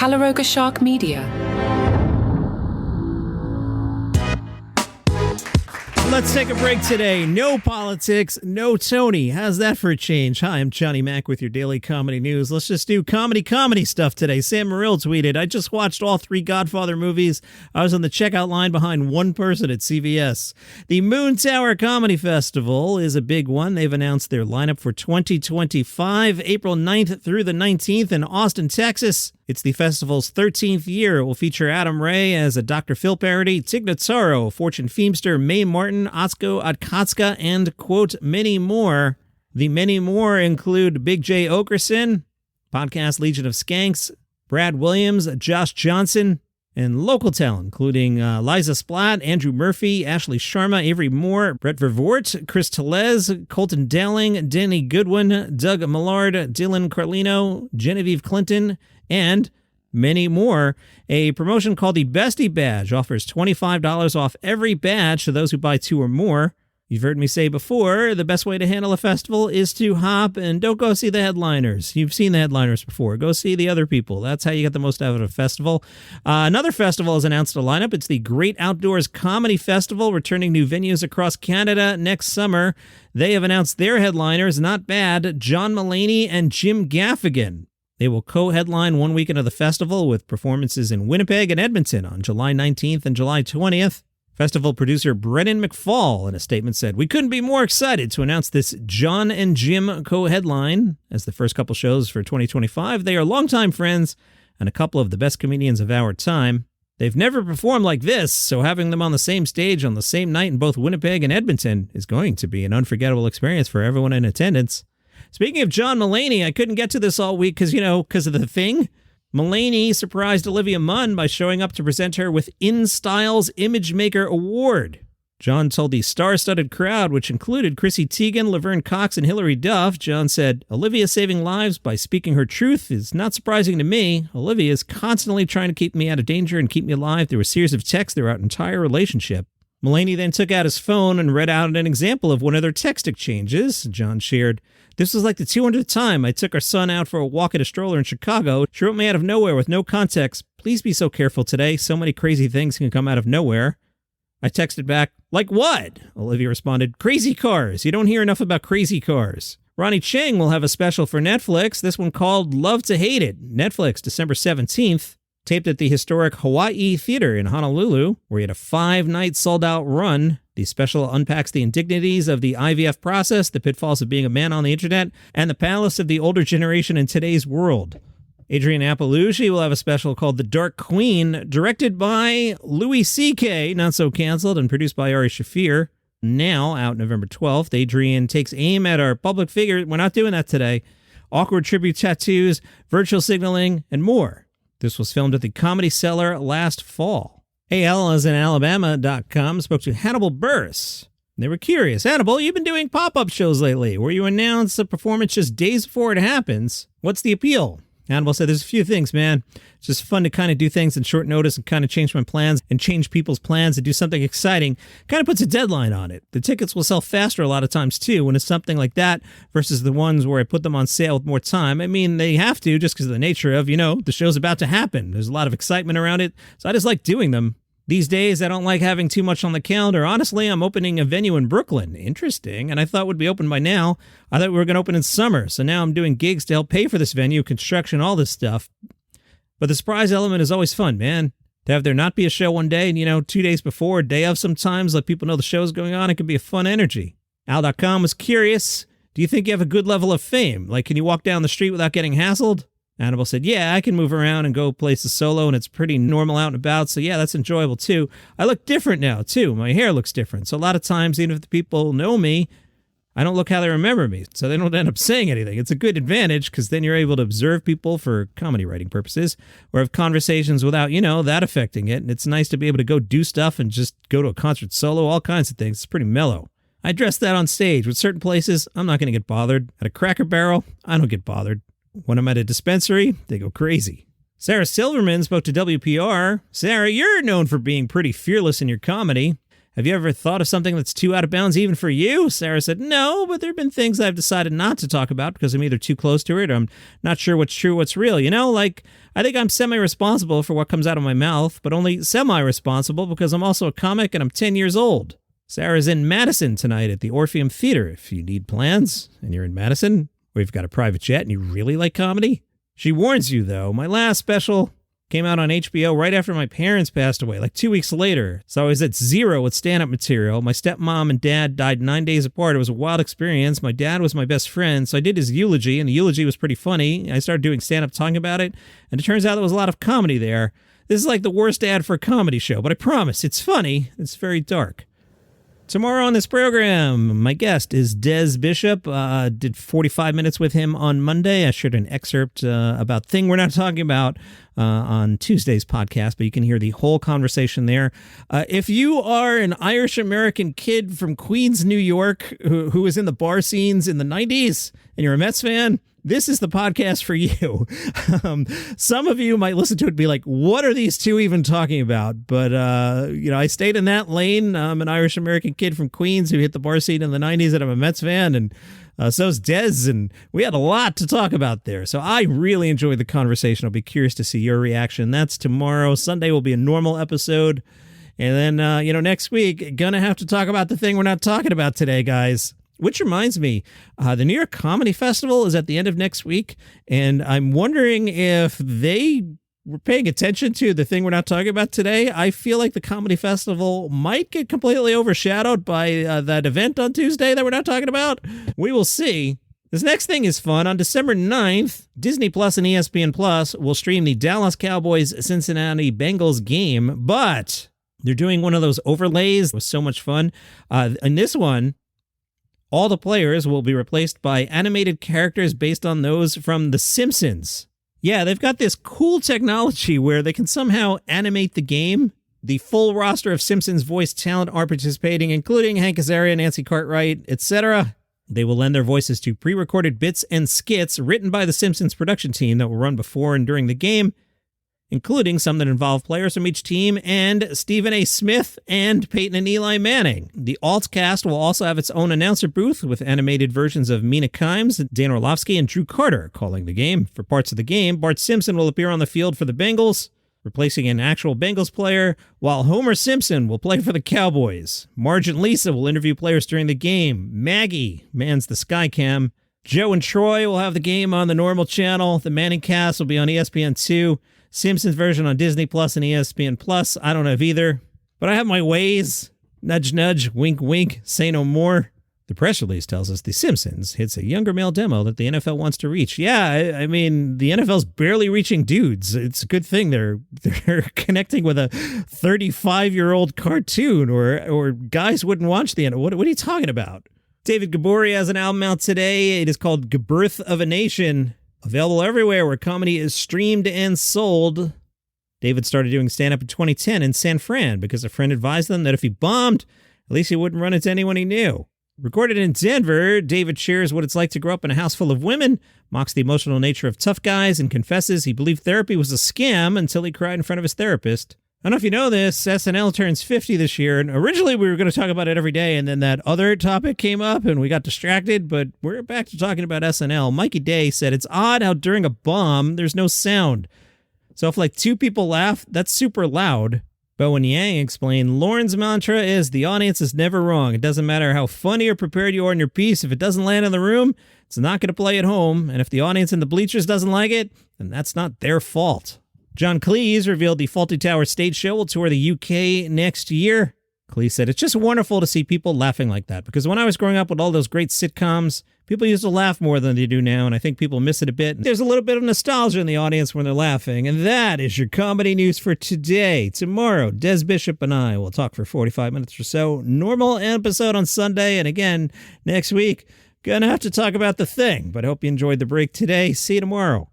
Calaroga Shark Media. Let's take a break today. No politics, no Tony. How's that for a change? Hi, I'm Johnny Mac with your daily comedy news. Let's just do comedy stuff today. Sam Morril tweeted, I just watched all 3 Godfather movies. I was on the checkout line behind one person at CVS. The Moontower Comedy Festival is a big one. They've announced their lineup for 2025, April 9th through the 19th in Austin, Texas. It's the festival's 13th year. It will feature Adam Ray as a Dr. Phil parody, Tig Notaro, Fortune Feemster, Mae Martin, Atsuko Atkatska, and, quote, many more. The many more include Big J. Okerson, Podcast Legion of Skanks, Brad Williams, Josh Johnson, and local talent, including Liza Splatt, Andrew Murphy, Ashley Sharma, Avery Moore, Brett Vervoort, Chris Tellez, Colton Dowling, Danny Goodwin, Doug Millard, Dylan Carlino, Genevieve Clinton, and many more. A promotion called the Bestie Badge offers $25 off every badge to those who buy 2 or more. You've heard me say before, the best way to handle a festival is to hop and don't go see the headliners. You've seen the headliners before. Go see the other people. That's how you get the most out of a festival. Another festival has announced a lineup. It's the Great Outdoors Comedy Festival, returning new venues across Canada next summer. They have announced their headliners, not bad, John Mulaney and Jim Gaffigan. They will co-headline one weekend of the festival with performances in Winnipeg and Edmonton on July 19th and July 20th. Festival producer Brennan McFall in a statement said, we couldn't be more excited to announce this John and Jim co-headline as the first couple shows for 2025. They are longtime friends and a couple of the best comedians of our time. They've never performed like this, so having them on the same stage on the same night in both Winnipeg and Edmonton is going to be an unforgettable experience for everyone in attendance. Speaking of John Mulaney, I couldn't get to this all week because of the thing. Mulaney surprised Olivia Munn by showing up to present her with InStyle's Image Maker Award. John told the star-studded crowd, which included Chrissy Teigen, Laverne Cox, and Hilary Duff, John said, Olivia saving lives by speaking her truth is not surprising to me. Olivia is constantly trying to keep me out of danger and keep me alive through a series of texts throughout our entire relationship. Mulaney then took out his phone and read out an example of one of their text exchanges. John shared, this was like the 200th time I took our son out for a walk in a stroller in Chicago. She wrote me out of nowhere with no context. Please be so careful today. So many crazy things can come out of nowhere. I texted back, like what? Olivia responded, crazy cars. You don't hear enough about crazy cars. Ronny Chieng will have a special for Netflix, this one called Love to Hate It. Netflix, December 17th. Taped at the historic Hawaii Theater in Honolulu, where he had a 5-night sold-out run. The special unpacks the indignities of the IVF process, the pitfalls of being a man on the internet, and the palace of the older generation in today's world. Adrian Appaloozie will have a special called The Dark Queen, directed by Louis C.K., not so canceled, and produced by Ari Shaffir. Now, out November 12th, Adrian takes aim at our public figure. We're not doing that today. Awkward tribute tattoos, virtual signaling, and more. This was filmed at the Comedy Cellar last fall. AL, as in Alabama.com, spoke to Hannibal Buress. They were curious. Hannibal, you've been doing pop-up shows lately where you announce a performance just days before it happens. What's the appeal? Hannibal said, there's a few things, man. It's just fun to kind of do things in short notice and kind of change my plans and change people's plans and do something exciting. Kind of puts a deadline on it. The tickets will sell faster a lot of times, too, when it's something like that versus the ones where I put them on sale with more time. I mean, they have to just because of the nature of, the show's about to happen. There's a lot of excitement around it, so I just like doing them. These days, I don't like having too much on the calendar. Honestly, I'm opening a venue in Brooklyn. Interesting. And I thought it would be open by now. I thought we were going to open in summer. So now I'm doing gigs to help pay for this venue, construction, all this stuff. But the surprise element is always fun, man. To have there not be a show one day and, 2 days before, a day of sometimes, let people know the show's going on. It can be a fun energy. Al.com was curious. Do you think you have a good level of fame? Like, can you walk down the street without getting hassled? Hannibal said, yeah, I can move around and go places solo, and it's pretty normal out and about, so yeah, that's enjoyable too. I look different now, too. My hair looks different, so a lot of times, even if the people know me, I don't look how they remember me, so they don't end up saying anything. It's a good advantage, because then you're able to observe people for comedy writing purposes, or have conversations without, that affecting it, and it's nice to be able to go do stuff and just go to a concert solo, all kinds of things. It's pretty mellow. I address that on stage. With certain places, I'm not going to get bothered. At a Cracker Barrel, I don't get bothered. When I'm at a dispensary, they go crazy. Sarah Silverman spoke to WPR. Sarah, you're known for being pretty fearless in your comedy. Have you ever thought of something that's too out of bounds even for you? Sarah said, no, but there have been things I've decided not to talk about because I'm either too close to it or I'm not sure what's true, what's real. You know, like, I think I'm semi-responsible for what comes out of my mouth, but only semi-responsible because I'm also a comic and I'm 10 years old. Sarah's in Madison tonight at the Orpheum Theater. If you need plans and you're in Madison, or you've got a private jet and you really like comedy. She warns you, though, my last special came out on HBO right after my parents passed away, like 2 weeks later. So I was at zero with stand-up material. My stepmom and dad died 9 days apart. It was a wild experience. My dad was my best friend, so I did his eulogy, and the eulogy was pretty funny. I started doing stand-up talking about it, and it turns out there was a lot of comedy there. This is like the worst ad for a comedy show, but I promise, it's funny. It's very dark. Tomorrow on this program, my guest is Des Bishop. Did 45 minutes with him on Monday. I shared an excerpt about Thing We're Not Talking About on Tuesday's podcast, but you can hear the whole conversation there. If you are an Irish-American kid from Queens, New York, who was in the bar scenes in the 90s, and you're a Mets fan, this is the podcast for you. Some of you might listen to it and be like, what are these two even talking about? But, I stayed in that lane. I'm an Irish-American kid from Queens who hit the bar scene in the 90s, and I'm a Mets fan, and so's Des, and we had a lot to talk about there. So I really enjoyed the conversation. I'll be curious to see your reaction. That's tomorrow. Sunday will be a normal episode. And then, next week, gonna have to talk about the thing we're not talking about today, guys. Which reminds me, the New York Comedy Festival is at the end of next week, and I'm wondering if they were paying attention to the thing we're not talking about today. I feel like the Comedy Festival might get completely overshadowed by that event on Tuesday that we're not talking about. We will see. This next thing is fun. On December 9th, Disney Plus and ESPN Plus will stream the Dallas Cowboys-Cincinnati Bengals game, but they're doing one of those overlays. It was so much fun. In this one, all the players will be replaced by animated characters based on those from The Simpsons. Yeah, they've got this cool technology where they can somehow animate the game. The full roster of Simpsons voice talent are participating, including Hank Azaria, Nancy Cartwright, etc. They will lend their voices to pre-recorded bits and skits written by the Simpsons production team that will run before and during the game, including some that involve players from each team and Stephen A. Smith and Peyton and Eli Manning. The alt cast will also have its own announcer booth with animated versions of Mina Kimes, Dan Orlovsky, and Drew Carter calling the game. For parts of the game, Bart Simpson will appear on the field for the Bengals, replacing an actual Bengals player, while Homer Simpson will play for the Cowboys. Marge and Lisa will interview players during the game. Maggie mans the Skycam. Joe and Troy will have the game on the normal channel. The Manning cast will be on ESPN2. Simpsons version on Disney Plus and ESPN Plus. I don't have either, but I have my ways. Nudge, nudge, wink, wink, say no more. The press release tells us The Simpsons hits a younger male demo that the NFL wants to reach. Yeah, I mean, the NFL's barely reaching dudes. It's a good thing they're connecting with a 35-year-old cartoon, or guys wouldn't watch the NFL. What are you talking about? David Gbori has an album out today. It is called Birth of a Nation. Available everywhere where comedy is streamed and sold. David started doing stand-up in 2010 in San Fran because a friend advised them that if he bombed, at least he wouldn't run into anyone he knew. Recorded in Denver, David shares what it's like to grow up in a house full of women, mocks the emotional nature of tough guys, and confesses he believed therapy was a scam until he cried in front of his therapist. I don't know if you know this, SNL turns 50 this year, and originally we were going to talk about it every day, and then that other topic came up, and we got distracted, but we're back to talking about SNL. Mikey Day said, it's odd how during a bomb, there's no sound. So if like two people laugh, that's super loud. Bowen Yang explained, Lauren's mantra is, the audience is never wrong. It doesn't matter how funny or prepared you are in your piece. If it doesn't land in the room, it's not going to play at home, and if the audience in the bleachers doesn't like it, then that's not their fault. John Cleese revealed the Fawlty Towers stage show will tour the UK next year. Cleese said, it's just wonderful to see people laughing like that, because when I was growing up with all those great sitcoms, people used to laugh more than they do now, and I think people miss it a bit. There's a little bit of nostalgia in the audience when they're laughing, and that is your comedy news for today. Tomorrow, Des Bishop and I will talk for 45 minutes or so. Normal episode on Sunday, and again, next week, gonna have to talk about The Thing, but I hope you enjoyed the break today. See you tomorrow.